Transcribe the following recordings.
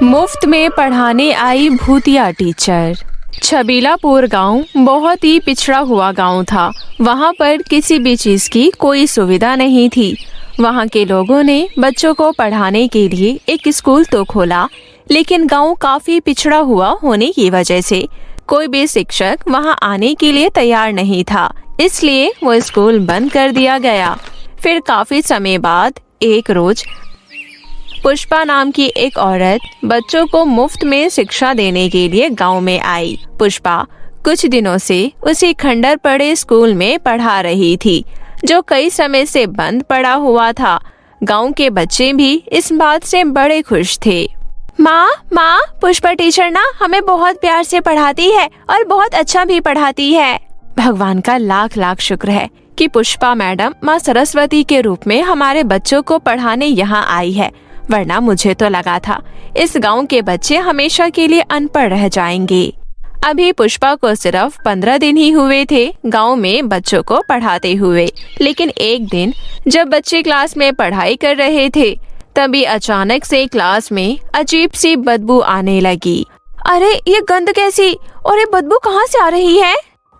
मुफ्त में पढ़ाने आई भूतिया टीचर। छबीलापुर गांव बहुत ही पिछड़ा हुआ गांव था। वहां पर किसी भी चीज की कोई सुविधा नहीं थी। वहां के लोगों ने बच्चों को पढ़ाने के लिए एक स्कूल तो खोला, लेकिन गांव काफी पिछड़ा हुआ होने की वजह से कोई भी शिक्षक वहां आने के लिए तैयार नहीं था, इसलिए वो स्कूल बंद कर दिया गया। फिर काफी समय बाद एक रोज पुष्पा नाम की एक औरत बच्चों को मुफ्त में शिक्षा देने के लिए गांव में आई। पुष्पा कुछ दिनों से उसी खंडर पड़े स्कूल में पढ़ा रही थी, जो कई समय से बंद पड़ा हुआ था। गांव के बच्चे भी इस बात से बड़े खुश थे। माँ, पुष्पा टीचर ना हमें बहुत प्यार से पढ़ाती है और बहुत अच्छा भी पढ़ाती है। भगवान का लाख लाख शुक्र है कि पुष्पा मैडम माँ सरस्वती के रूप में हमारे बच्चों को पढ़ाने यहाँ आई है, वरना मुझे तो लगा था इस गांव के बच्चे हमेशा के लिए अनपढ़ रह जाएंगे। अभी पुष्पा को सिर्फ 15 दिन ही हुए थे गांव में बच्चों को पढ़ाते हुए, लेकिन एक दिन जब बच्चे क्लास में पढ़ाई कर रहे थे, तभी अचानक से क्लास में अजीब सी बदबू आने लगी। अरे ये गंद कैसी और ये बदबू कहाँ से आ रही है?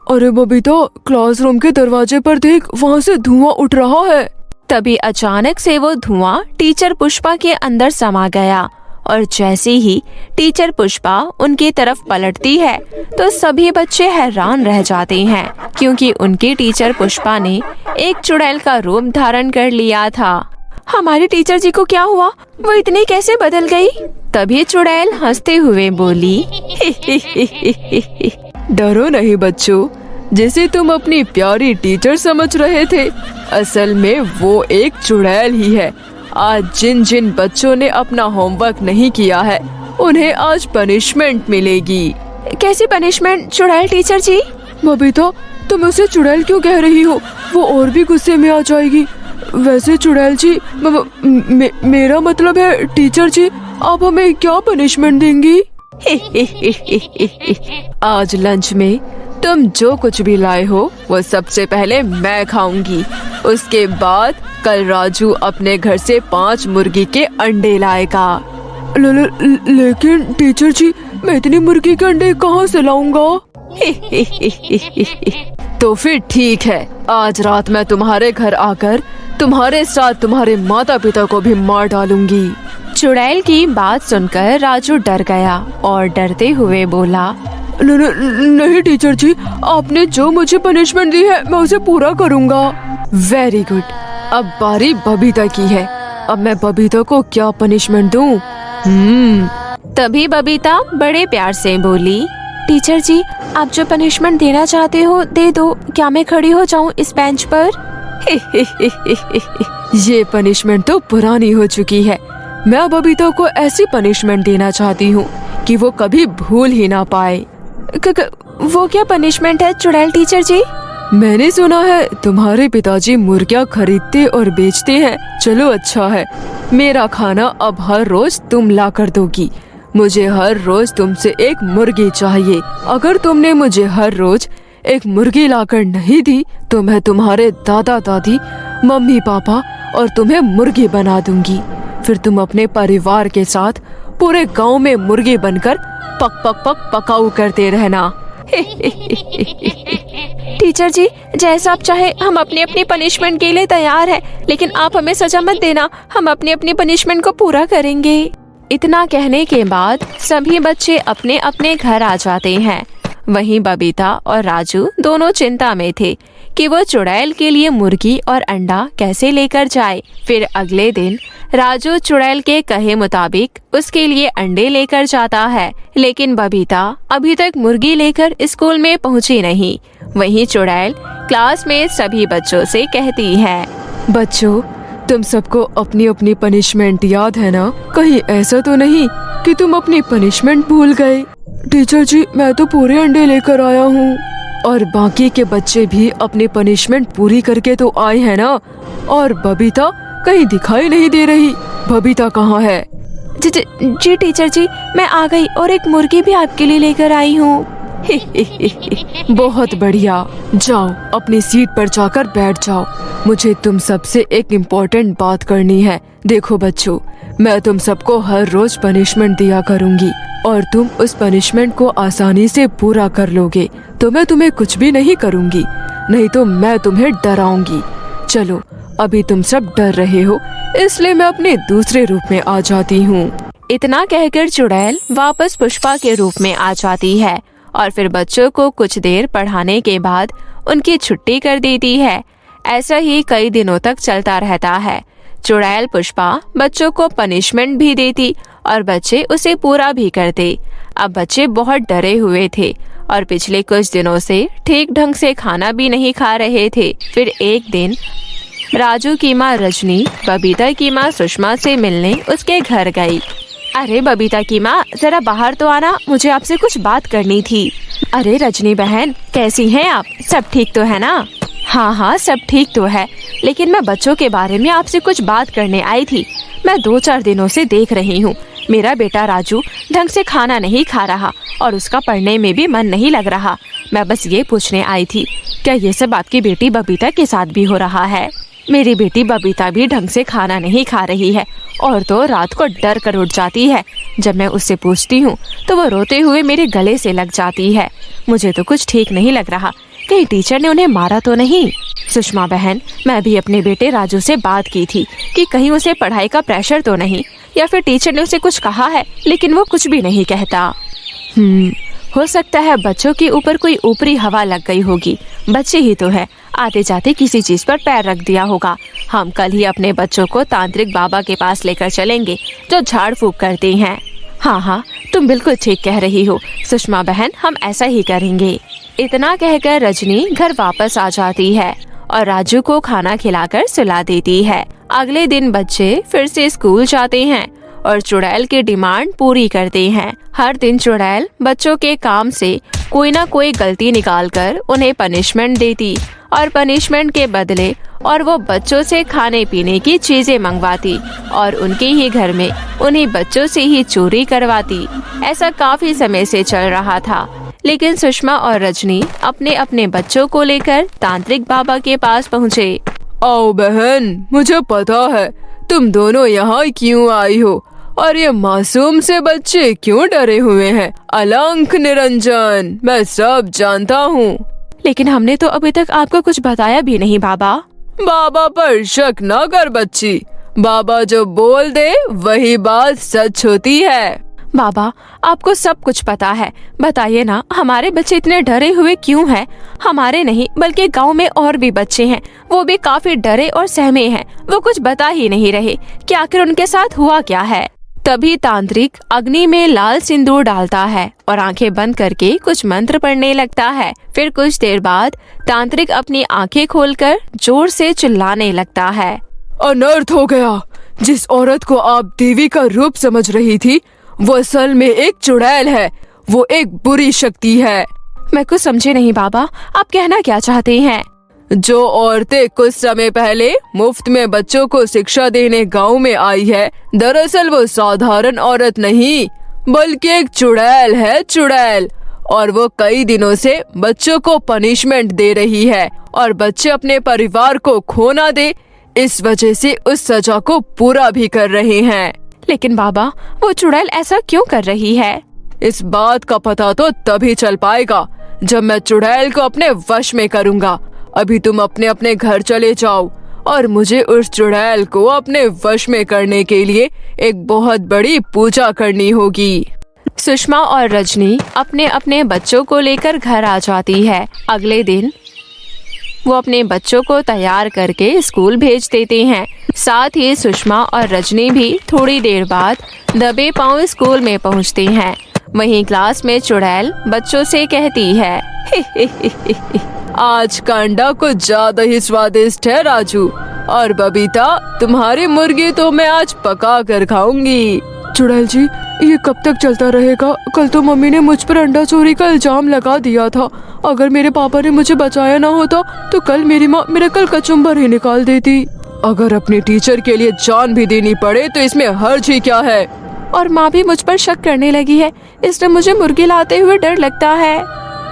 अरे बबीता, क्लासरूम के दरवाजे पर देख, वहाँ से धुआं उठ रहा है। तभी अचानक से वो धुआं टीचर पुष्पा के अंदर समा गया और जैसे ही टीचर पुष्पा उनकी तरफ पलटती है तो सभी बच्चे हैरान रह जाते हैं, क्योंकि उनकी टीचर पुष्पा ने एक चुड़ैल का रूप धारण कर लिया था। हमारी टीचर जी को क्या हुआ? वो इतनी कैसे बदल गई? तभी चुड़ैल हंसते हुए बोली, डरो नहीं बच्चों, जिसे तुम अपनी प्यारी टीचर समझ रहे थे, असल में वो एक चुड़ैल ही है। आज जिन जिन बच्चों ने अपना होमवर्क नहीं किया है, उन्हें आज पनिशमेंट मिलेगी। कैसी पनिशमेंट चुड़ैल टीचर जी? बबीता, तुम उसे चुड़ैल क्यों कह रही हो? वो और भी गुस्से में आ जाएगी। वैसे चुड़ैल जी, मेरा मतलब है टीचर जी, आप हमें क्या पनिशमेंट देंगी? आज लंच में तुम जो कुछ भी लाए हो वो सबसे पहले मैं खाऊंगी। उसके बाद कल राजू अपने घर से 5 मुर्गी के अंडे लाएगा। लेकिन टीचर जी, मैं इतनी मुर्गी के अंडे कहाँ से लाऊंगा? तो फिर ठीक है, आज रात मैं तुम्हारे घर आकर तुम्हारे साथ तुम्हारे माता पिता को भी मार डालूंगी। चुड़ैल की बात सुनकर राजू डर गया और डरते हुए बोला, नहीं टीचर जी, आपने जो मुझे पनिशमेंट दी है मैं उसे पूरा करूँगा। वेरी गुड, अब बारी बबीता की है। अब मैं बबीता को क्या पनिशमेंट दूं? तभी बबीता बड़े प्यार से बोली, टीचर जी, आप जो पनिशमेंट देना चाहते हो दे दो। क्या मैं खड़ी हो जाऊं इस बेंच पर? ये पनिशमेंट तो पुरानी हो चुकी है। मैं बबीता को ऐसी पनिशमेंट देना चाहती हूँ कि वो कभी भूल ही ना पाए। वो क्या पनिशमेंट है चुड़ैल टीचर जी? मैंने सुना है तुम्हारे पिताजी मुर्गियाँ खरीदते और बेचते हैं। चलो अच्छा है, मेरा खाना अब हर रोज तुम ला कर दोगी। मुझे हर रोज तुमसे एक मुर्गी चाहिए। अगर तुमने मुझे हर रोज एक मुर्गी लाकर नहीं दी तो मैं तुम्हारे दादा दादी, मम्मी पापा और तुम्हें मुर्गी बना दूंगी। फिर तुम अपने परिवार के साथ पूरे गांव में मुर्गी बनकर पक पक पक पकाऊ करते रहना। टीचर जी, जैसा आप चाहे, हम अपनी अपनी पनिशमेंट के लिए तैयार हैं, लेकिन आप हमें सजा मत देना। हम अपनी अपनी पनिशमेंट को पूरा करेंगे। इतना कहने के बाद सभी बच्चे अपने अपने घर आ जाते हैं। वहीं बबीता और राजू दोनों चिंता में थे कि वो चुड़ैल के लिए मुर्गी और अंडा कैसे लेकर जाए। फिर अगले दिन राजू चुड़ैल के कहे मुताबिक उसके लिए अंडे लेकर जाता है, लेकिन बबीता अभी तक मुर्गी लेकर स्कूल में पहुंची नहीं। वहीं चुड़ैल क्लास में सभी बच्चों से कहती है, बच्चों, तुम सबको अपनी अपनी पनिशमेंट याद है ना? कहीं ऐसा तो नहीं कि तुम अपनी पनिशमेंट भूल गए? टीचर जी, मैं तो पूरे अंडे लेकर आया हूँ। और बाकी के बच्चे भी अपनी पनिशमेंट पूरी करके तो आए हैं ना? और बबीता कहीं दिखाई नहीं दे रही। बबीता कहाँ है? जी टीचर जी, मैं आ गई और एक मुर्गी भी आपके लिए लेकर आई हूँ। बहुत बढ़िया, जाओ अपनी सीट पर जाकर बैठ जाओ। मुझे तुम सबसे एक इम्पोर्टेंट बात करनी है। देखो बच्चों, मैं तुम सबको हर रोज पनिशमेंट दिया करूंगी और तुम उस पनिशमेंट को आसानी से पूरा कर लोगे तो मैं तुम्हें कुछ भी नहीं करूंगी, नहीं तो मैं तुम्हें डराऊंगी। चलो, अभी तुम सब डर रहे हो, इसलिए मैं अपने दूसरे रूप में आ जाती हूँ। इतना कहकर चुड़ैल वापस पुष्पा के रूप में आ जाती है और फिर बच्चों को कुछ देर पढ़ाने के बाद उनकी छुट्टी कर देती है। ऐसा ही कई दिनों तक चलता रहता है। चुड़ैल पुष्पा बच्चों को पनिशमेंट भी देती और बच्चे उसे पूरा भी करते। अब बच्चे बहुत डरे हुए थे और पिछले कुछ दिनों से ठीक ढंग से खाना भी नहीं खा रहे थे। फिर एक दिन राजू की माँ रजनी बबीता की माँ सुषमा से मिलने उसके घर गई। अरे बबीता की माँ, जरा बाहर तो आना, मुझे आपसे कुछ बात करनी थी। अरे रजनी बहन, कैसी हैं आप? सब ठीक तो है ना? हाँ हाँ, सब ठीक तो है, लेकिन मैं बच्चों के बारे में आपसे कुछ बात करने आई थी। मैं 2-4 दिनों से देख रही हूँ, मेरा बेटा राजू ढंग से खाना नहीं खा रहा और उसका पढ़ने में भी मन नहीं लग रहा। मैं बस ये पूछने आई थी, क्या ये सब आपकी बेटी बबीता के साथ भी हो रहा है? मेरी बेटी बबीता भी ढंग से खाना नहीं खा रही है और तो रात को डर कर उठ जाती है। जब मैं उससे पूछती हूँ तो वो रोते हुए मेरे गले से लग जाती है। मुझे तो कुछ ठीक नहीं लग रहा, कहीं टीचर ने उन्हें मारा तो नहीं? सुषमा बहन, मैं भी अपने बेटे राजू से बात की थी कि कहीं उसे पढ़ाई का प्रेशर तो नहीं, या फिर टीचर ने उसे कुछ कहा है, लेकिन वो कुछ भी नहीं कहता। हो सकता है बच्चों के ऊपर कोई ऊपरी हवा लग गई होगी। बच्चे ही तो है, आते जाते किसी चीज पर पैर रख दिया होगा। हम कल ही अपने बच्चों को तांत्रिक बाबा के पास लेकर चलेंगे जो झाड़ फूक करते हैं। हाँ हाँ, तुम बिल्कुल ठीक कह रही हो सुषमा बहन, हम ऐसा ही करेंगे। इतना कहकर रजनी घर वापस आ जाती है और राजू को खाना खिलाकर सुला देती है। अगले दिन बच्चे फिर से स्कूल जाते हैं और चुड़ैल की डिमांड पूरी करते हैं। हर दिन चुड़ैल बच्चों के काम से कोई ना कोई गलती निकालकर उन्हें पनिशमेंट देती और पनिशमेंट के बदले और वो बच्चों से खाने पीने की चीजें मंगवाती और उनके ही घर में उन्हीं बच्चों से ही चोरी करवाती। ऐसा काफी समय से चल रहा था, लेकिन सुषमा और रजनी अपने अपने बच्चों को लेकर तांत्रिक बाबा के पास पहुँचे। आओ बहन, मुझे पता है तुम दोनों यहाँ क्यों आई हो और ये मासूम से बच्चे क्यों डरे हुए हैं। अलंक निरंजन, मैं सब जानता हूँ। लेकिन हमने तो अभी तक आपको कुछ बताया भी नहीं बाबा। बाबा पर शक न कर बच्ची, बाबा जो बोल दे वही बात सच होती है। बाबा, आपको सब कुछ पता है, बताइए ना, हमारे बच्चे इतने डरे हुए क्यों हैं? हमारे नहीं बल्कि गांव में और भी बच्चे हैं, वो भी काफी डरे और सहमे हैं। वो कुछ बता ही नहीं रहे कि आखिर उनके साथ हुआ क्या है। तभी तांत्रिक अग्नि में लाल सिंदूर डालता है और आंखें बंद करके कुछ मंत्र पढ़ने लगता है। फिर कुछ देर बाद तांत्रिक अपनी आंखें खोलकर जोर से चिल्लाने लगता है। अनर्थ हो गया। जिस औरत को आप देवी का रूप समझ रही थी वो असल में एक चुड़ैल है। वो एक बुरी शक्ति है। मैं कुछ समझे नहीं बाबा, आप कहना क्या चाहते हैं? जो औरतें कुछ समय पहले मुफ्त में बच्चों को शिक्षा देने गांव में आई है, दरअसल वो साधारण औरत नहीं बल्कि एक चुड़ैल है, चुड़ैल। और वो कई दिनों से बच्चों को पनिशमेंट दे रही है और बच्चे अपने परिवार को खो ना दे, इस वजह से उस सजा को पूरा भी कर रहे हैं। लेकिन बाबा, वो चुड़ैल ऐसा क्यों कर रही है? इस बात का पता तो तभी चल पाएगा जब मैं चुड़ैल को अपने वश में करूँगा। अभी तुम अपने अपने घर चले जाओ और मुझे उस चुड़ैल को अपने वश में करने के लिए एक बहुत बड़ी पूजा करनी होगी। सुषमा और रजनी अपने अपने बच्चों को लेकर घर आ जाती है। अगले दिन वो अपने बच्चों को तैयार करके स्कूल भेज देते हैं। साथ ही सुषमा और रजनी भी थोड़ी देर बाद दबे पांव स्कूल में पहुंचते हैं। वहीं क्लास में चुड़ैल बच्चों से कहती है, आज का अंडा कुछ ज्यादा ही स्वादिष्ट है राजू, और बबीता तुम्हारी मुर्गी तो मैं आज पका कर खाऊंगी। चुड़ैल जी, ये कब तक चलता रहेगा? कल तो मम्मी ने मुझ पर अंडा चोरी का इल्जाम लगा दिया था। अगर मेरे पापा ने मुझे बचाया ना होता तो कल मेरी माँ मेरा कल कचुम्बर ही निकाल देती। अगर अपने टीचर के लिए जान भी देनी पड़े तो इसमें हर्ज ही क्या है? और माँ भी मुझ पर शक करने लगी है, इसलिए मुझे मुर्गी लाते हुए डर लगता है।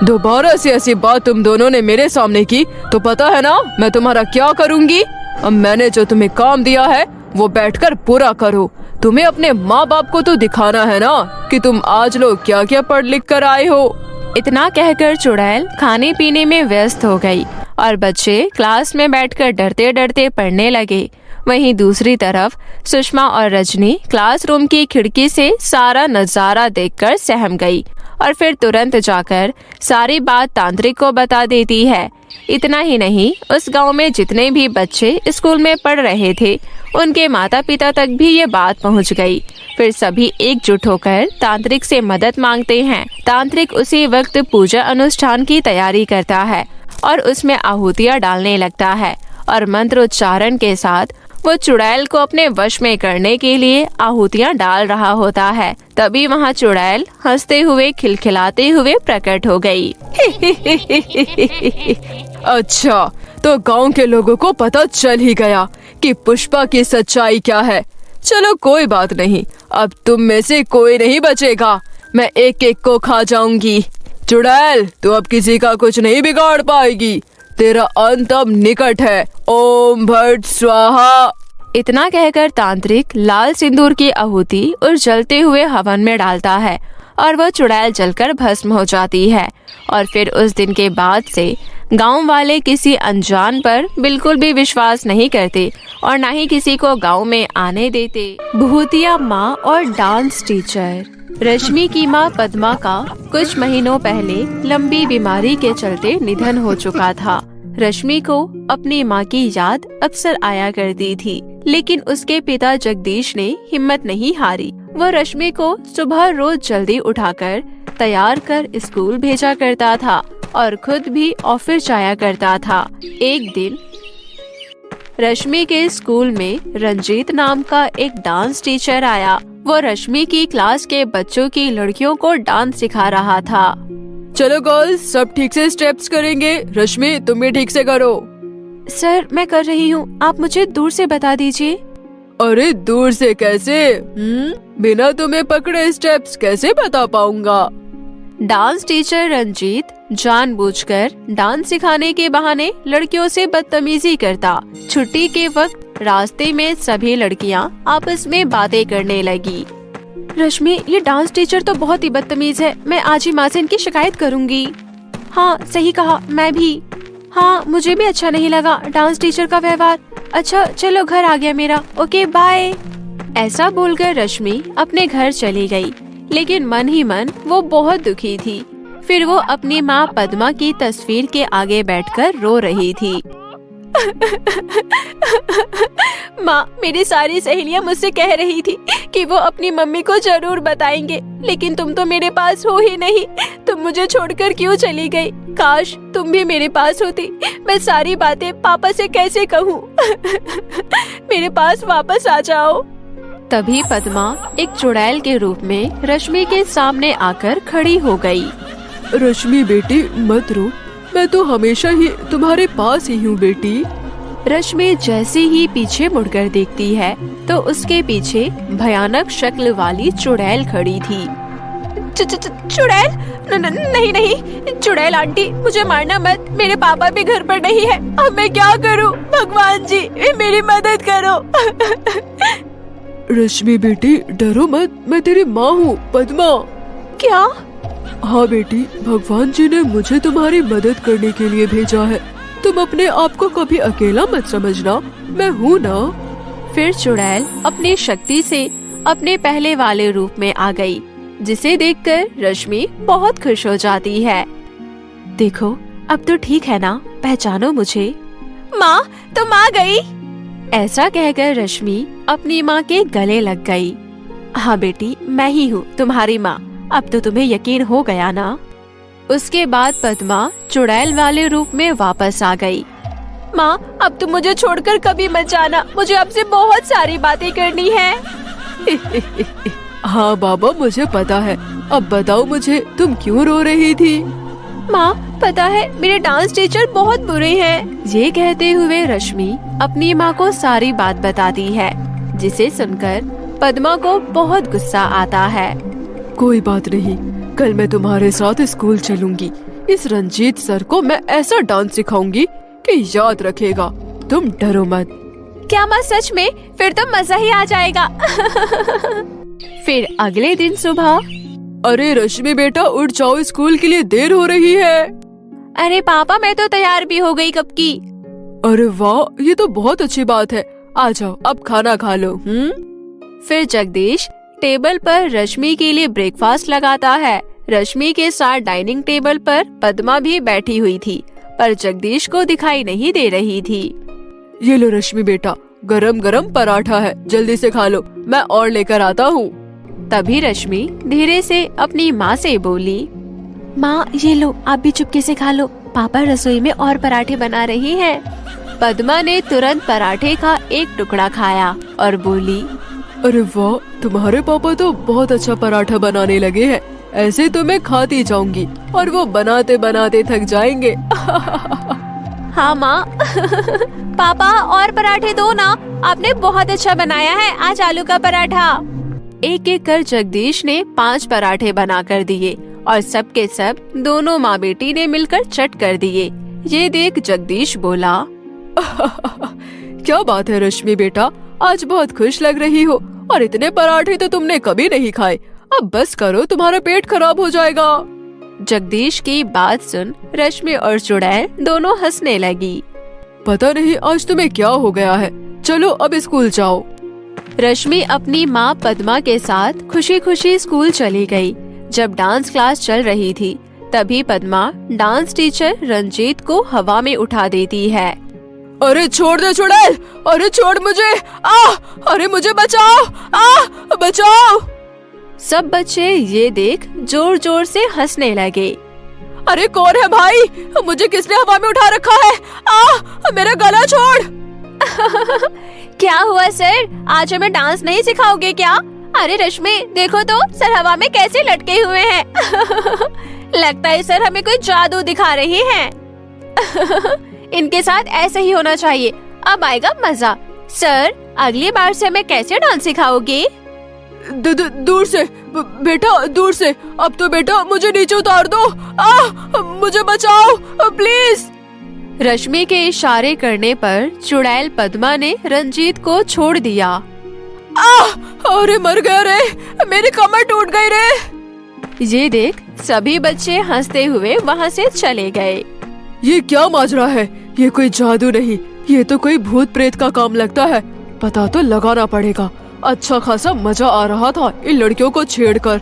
दोबारा से ऐसी बात तुम दोनों ने मेरे सामने की तो पता है ना मैं तुम्हारा क्या करूँगी। अब मैंने जो तुम्हें काम दिया है वो बैठकर पूरा करो। तुम्हें अपने माँ बाप को तो दिखाना है ना कि तुम आज लोग क्या क्या पढ़ लिख कर आए हो। इतना कहकर चुड़ैल खाने पीने में व्यस्त हो गई और बच्चे क्लास में बैठकर डरते डरते पढ़ने लगे। वहीं दूसरी तरफ सुषमा और रजनी क्लासरूम की खिड़की से सारा नजारा देखकर सहम गई और फिर तुरंत जाकर सारी बात तांत्रिक को बता देती है। इतना ही नहीं, उस गांव में जितने भी बच्चे स्कूल में पढ़ रहे थे उनके माता पिता तक भी ये बात पहुंच गई। फिर सभी एकजुट होकर तांत्रिक से मदद मांगते हैं। तांत्रिक उसी वक्त पूजा अनुष्ठान की तैयारी करता है और उसमें आहुतियां डालने लगता है और मंत्रोच्चारण के साथ वो चुड़ैल को अपने वश में करने के लिए आहुतियां डाल रहा होता है। तभी वहाँ चुड़ैल हंसते हुए खिलखिलाते हुए प्रकट हो गई। अच्छा, तो गांव के लोगों को पता चल ही गया कि पुष्पा की सच्चाई क्या है। चलो कोई बात नहीं, अब तुम में से कोई नहीं बचेगा। मैं एक एक को खा जाऊंगी। चुड़ैल, तू अब किसी का कुछ नहीं बिगाड़ पाएगी। तेरा अंत अब निकट है। ओम भट स्वाहा। इतना कहकर तांत्रिक लाल सिंदूर की आहुति उस जलते हुए हवन में डालता है और वह चुड़ैल जलकर भस्म हो जाती है। और फिर उस दिन के बाद से गांव वाले किसी अनजान पर बिल्कुल भी विश्वास नहीं करते और न ही किसी को गांव में आने देते। भूतिया माँ और डांस टीचर। रश्मि की माँ पद्मा का कुछ महीनों पहले लंबी बीमारी के चलते निधन हो चुका था। रश्मि को अपनी माँ की याद अक्सर आया करती थी, लेकिन उसके पिता जगदीश ने हिम्मत नहीं हारी। वो रश्मि को सुबह रोज जल्दी उठाकर तैयार कर स्कूल भेजा करता था और खुद भी ऑफिस जाया करता था। एक दिन रश्मि के स्कूल में रंजीत नाम का एक डांस टीचर आया। वो रश्मि की क्लास के बच्चों की लड़कियों को डांस सिखा रहा था। चलो गर्ल्स, सब ठीक से स्टेप्स करेंगे। रश्मि, तुम भी ठीक से करो। सर, मैं कर रही हूँ, आप मुझे दूर से बता दीजिए। अरे दूर से कैसे? बिना तुम्हें पकड़े स्टेप्स कैसे बता पाऊंगा? डांस टीचर रंजीत जानबूझकर डांस सिखाने के बहाने लड़कियों से बदतमीजी करता। छुट्टी के वक्त रास्ते में सभी लड़कियां आपस में बातें करने लगी। रश्मि, ये डांस टीचर तो बहुत ही बदतमीज है। मैं आज ही माँ से इनकी शिकायत करूँगी। हाँ, सही कहा, मैं भी। हाँ, मुझे भी अच्छा नहीं लगा डांस टीचर का व्यवहार। अच्छा, चलो घर आ गया मेरा। Okay, bye. ऐसा बोलकर रश्मि अपने घर चली गई, लेकिन मन ही मन वो बहुत दुखी थी। फिर वो अपनी माँ पद्मा की तस्वीर के आगे बैठकर रो रही थी। माँ, मेरी सारी सहेलियाँ मुझसे कह रही थी कि वो अपनी मम्मी को जरूर बताएंगे, लेकिन तुम तो मेरे पास हो ही नहीं। तुम मुझे छोड़कर क्यों चली गई? काश तुम भी मेरे पास होती। मैं सारी बातें पापा से कैसे कहूँ? मेरे पास वापस आ जाओ। तभी पद्मा एक चुड़ैल के रूप में रश्मि के सामने आकर खड़ी हो गई। रश्मि बेटी, मत रो, मैं तो हमेशा ही तुम्हारे पास ही हूँ बेटी। रश्मि जैसे ही पीछे मुड़कर देखती है तो उसके पीछे भयानक शक्ल वाली चुड़ैल खड़ी थी। चुड़ैल? नहीं नहीं, चुड़ैल आंटी, मुझे मारना मत। मेरे पापा भी घर पर नहीं है। अब मैं क्या करूँ? भगवान जी, मेरी मदद करो। रश्मि बेटी, डरो मत, मैं तेरी माँ हूँ, पद्मा। क्या? हाँ बेटी, भगवान जी ने मुझे तुम्हारी मदद करने के लिए भेजा है। तुम अपने आप को कभी अकेला मत समझना, मैं हूँ ना। फिर चुड़ैल अपनी शक्ति से अपने पहले वाले रूप में आ गई, जिसे देखकर रश्मि बहुत खुश हो जाती है। देखो, अब तो ठीक है ना? पहचानो मुझे। माँ, तुम आ गई। ऐसा कहकर रश्मि अपनी माँ के गले लग गई। हाँ बेटी, मैं ही हूँ तुम्हारी माँ। अब तो तुम्हें यकीन हो गया ना? उसके बाद पद्मा चुड़ैल वाले रूप में वापस आ गई। माँ, अब तुम मुझे छोड़कर कभी मत जाना। मुझे आपसे बहुत सारी बातें करनी है। हाँ बाबा, मुझे पता है। अब बताओ मुझे, तुम क्यों रो रही थी? माँ, पता है, मेरे डांस टीचर बहुत बुरे हैं। ये कहते हुए रश्मि अपनी माँ को सारी बात बताती है, जिसे सुनकर पद्मा को बहुत गुस्सा आता है। कोई बात नहीं, कल मैं तुम्हारे साथ स्कूल चलूंगी। इस रंजीत सर को मैं ऐसा डांस सिखाऊंगी कि याद रखेगा। तुम डरो मत। क्या माँ सच में? फिर तो मजा ही आ जाएगा। फिर अगले दिन सुबह। अरे रश्मि बेटा उठ जाओ, स्कूल के लिए देर हो रही है। अरे पापा मैं तो तैयार भी हो गई कब की। अरे वाह, ये तो बहुत अच्छी बात है। आ जाओ अब खाना खा लो। फिर जगदीश टेबल पर रश्मि के लिए ब्रेकफास्ट लगाता है। रश्मि के साथ डाइनिंग टेबल पर पद्मा भी बैठी हुई थी, पर जगदीश को दिखाई नहीं दे रही थी। ये लो रश्मि बेटा, गरम गरम पराठा है, जल्दी से खा लो, मैं और लेकर आता हूँ। तभी रश्मि धीरे से अपनी माँ से बोली, माँ ये लो आप भी चुपके से खा लो, पापा रसोई में और पराठे बना रही हैं। पद्मा ने तुरंत पराठे का एक टुकड़ा खाया और बोली, अरे वाह, तुम्हारे पापा तो बहुत अच्छा पराठा बनाने लगे हैं। ऐसे तो मैं खाती जाऊंगी और वो बनाते बनाते थक जाएंगे। हाँ माँ। पापा और पराठे दो ना, आपने बहुत अच्छा बनाया है आज आलू का पराठा। एक एक कर जगदीश ने 5 पराठे बना कर दिए और सब के सब दोनों माँ बेटी ने मिलकर चट कर दिए। ये देख जगदीश बोला, क्या बात है रश्मि बेटा, आज बहुत खुश लग रही हो और इतने पराठे तो तुमने कभी नहीं खाए। अब बस करो, तुम्हारा पेट खराब हो जाएगा। जगदीश की बात सुन रश्मि और चुड़ैल दोनों हंसने लगी। पता नहीं आज तुम्हें क्या हो गया है, चलो अब स्कूल जाओ। रश्मि अपनी माँ पद्मा के साथ खुशी खुशी स्कूल चली गई। जब डांस क्लास चल रही थी तभी पद्मा डांस टीचर रंजीत को हवा में उठा देती है। अरे छोड़ दे चुड़ैल, अरे छोड़ मुझे, अरे मुझे बचाओ, बचाओ। सब बच्चे ये देख जोर जोर से हंसने लगे। अरे कौन है भाई, मुझे किसने हवा में उठा रखा है? मेरा गला छोड़। क्या हुआ सर, आज हमें डांस नहीं सिखाओगे क्या? अरे रश्मि देखो तो सर हवा में कैसे लटके हुए हैं। लगता है सर हमें कोई जादू दिखा रहे हैं। इनके साथ ऐसे ही होना चाहिए, अब आएगा मजा। सर अगली बार से हमें कैसे डांस सिखाओगे? दूर से बेटा, दूर से। अब तो बेटा मुझे नीचे उतार दो, मुझे बचाओ प्लीज। रश्मि के इशारे करने पर चुड़ैल पद्मा ने रंजीत को छोड़ दिया। अरे मर गया रे, मेरी कमर टूट गई रे। ये देख सभी बच्चे हंसते हुए वहाँ से चले गए। ये क्या माजरा है? ये कोई जादू नहीं, ये तो कोई भूत प्रेत का काम लगता है। पता तो लगाना पड़ेगा। अच्छा खासा मजा आ रहा था इन लड़कियों को छेड़कर।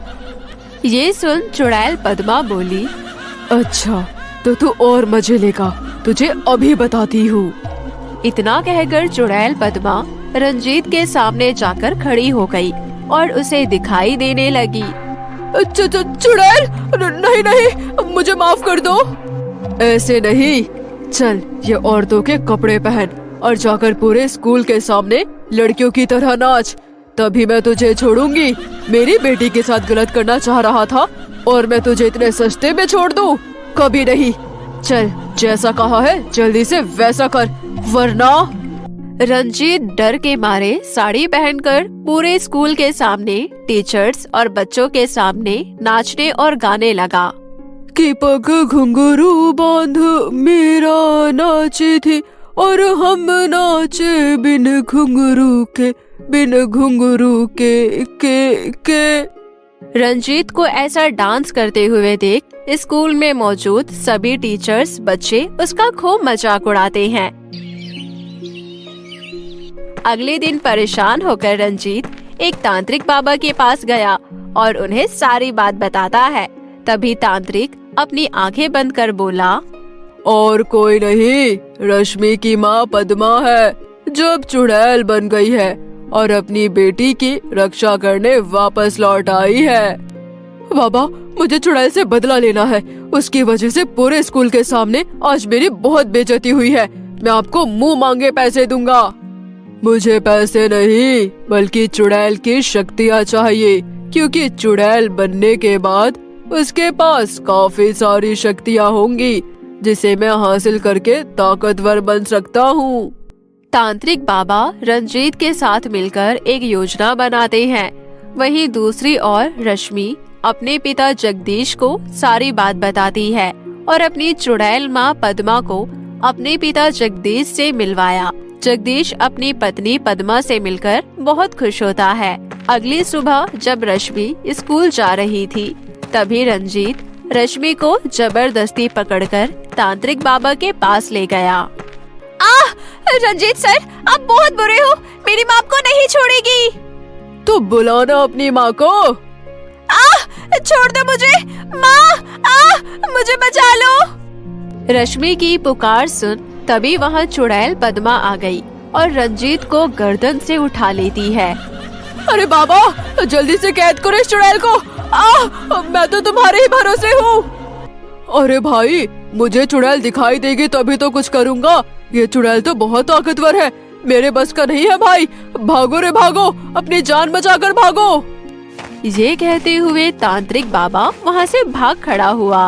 ये सुन चुड़ैल पद्मा बोली, अच्छा तो तू और मजे लेगा, तुझे अभी बताती हूँ। इतना कहकर चुड़ैल पद्मा रंजीत के सामने जाकर खड़ी हो गई और उसे दिखाई देने लगी। चुड़ैल, नहीं नहीं, मुझे माफ कर दो। ऐसे नहीं, चल ये औरतों के कपड़े पहन और जाकर पूरे स्कूल के सामने लड़कियों की तरह नाच, तभी मैं तुझे छोड़ूंगी। मेरी बेटी के साथ गलत करना चाह रहा था और मैं तुझे इतने सस्ते में छोड़ दूं? कभी नहीं। चल जैसा कहा है जल्दी से वैसा कर, वरना। रंजीत डर के मारे साड़ी पहनकर पूरे स्कूल के सामने टीचर्स और बच्चों के सामने नाचने और गाने लगा। कि पग घुंघरू बांध मेरा नाची थी और हम नाचे बिन घुंघरू के, बिन घुंघरू के। रंजीत को ऐसा डांस करते हुए देख स्कूल में मौजूद सभी टीचर्स बच्चे उसका खूब मजाक उड़ाते हैं। अगले दिन परेशान होकर रंजीत एक तांत्रिक बाबा के पास गया और उन्हें सारी बात बताता है। तभी तांत्रिक अपनी आंखें बंद कर बोला, और कोई नहीं, रश्मि की माँ पद्मा है, जो अब चुड़ैल बन गई है और अपनी बेटी की रक्षा करने वापस लौट आई है। बाबा मुझे चुड़ैल से बदला लेना है, उसकी वजह से पूरे स्कूल के सामने आज मेरी बहुत बेइज्जती हुई है। मैं आपको मुंह मांगे पैसे दूंगा। मुझे पैसे नहीं बल्कि चुड़ैल की शक्तियाँ चाहिए, क्योंकि चुड़ैल बनने के बाद उसके पास काफी सारी शक्तियाँ होंगी जिसे मैं हासिल करके ताकतवर बन सकता हूँ। तांत्रिक बाबा रंजीत के साथ मिलकर एक योजना बनाते हैं। वहीं दूसरी ओर रश्मि अपने पिता जगदीश को सारी बात बताती है और अपनी चुड़ैल माँ पद्मा को अपने पिता जगदीश से मिलवाया। जगदीश अपनी पत्नी पद्मा से मिलकर बहुत खुश होता है। अगली सुबह जब रश्मि स्कूल जा रही थी, तभी रंजीत रश्मि को जबरदस्ती पकड़कर तांत्रिक बाबा के पास ले गया। रंजीत सर, आप बहुत बुरे हो, मेरी माँ को नहीं छोड़ेगी। तो बुलाना अपनी माँ को। छोड़ दो मुझे, माँ, मुझे बचा लो। रश्मि की पुकार सुन तभी वहाँ चुड़ैल पद्मा आ गई और रंजीत को गर्दन से उठा लेती है। अरे बाबा, जल्दी से कैद करो इस चुड़ैल को। मैं तो तुम्हारे ही भरोसे हूँ। अरे भाई, मुझे चुड़ैल दिखाई देगी तभी तो कुछ करूँगा। ये चुड़ैल तो बहुत ताकतवर है, मेरे बस का नहीं है भाई। भागो रे भागो, अपनी जान बचाकर भागो। ये कहते हुए तांत्रिक बाबा वहाँ से भाग खड़ा हुआ।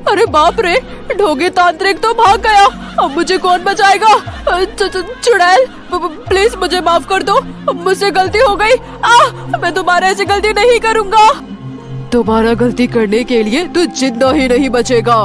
अरे बाप रे, ढोंगी तांत्रिक तो भाग गया। अब मुझे कौन बचाएगा? चुड़ैल, प्लीज मुझे माफ कर दो, मुझसे गलती हो गई। मैं दोबारा ऐसी गलती नहीं करूँगा। दोबारा गलती करने के लिए तू जिंदा ही नहीं बचेगा।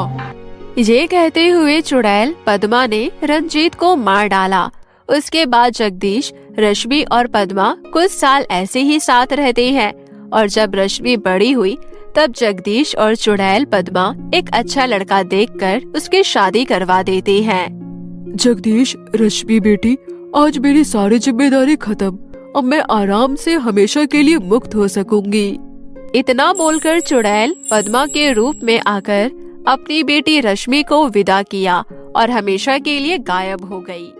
ये कहते हुए चुड़ैल पद्मा ने रंजीत को मार डाला। उसके बाद जगदीश, रश्मि और पद्मा कुछ साल ऐसे ही साथ रहते हैं और जब रश्मि बड़ी हुई तब जगदीश और चुड़ैल पद्मा एक अच्छा लड़का देखकर उसकी शादी करवा देते हैं। जगदीश, रश्मि बेटी, आज मेरी सारी जिम्मेदारी खत्म। अब मैं आराम से हमेशा के लिए मुक्त हो सकूंगी। इतना बोलकर चुड़ैल पद्मा के रूप में आकर अपनी बेटी रश्मि को विदा किया और हमेशा के लिए गायब हो गई।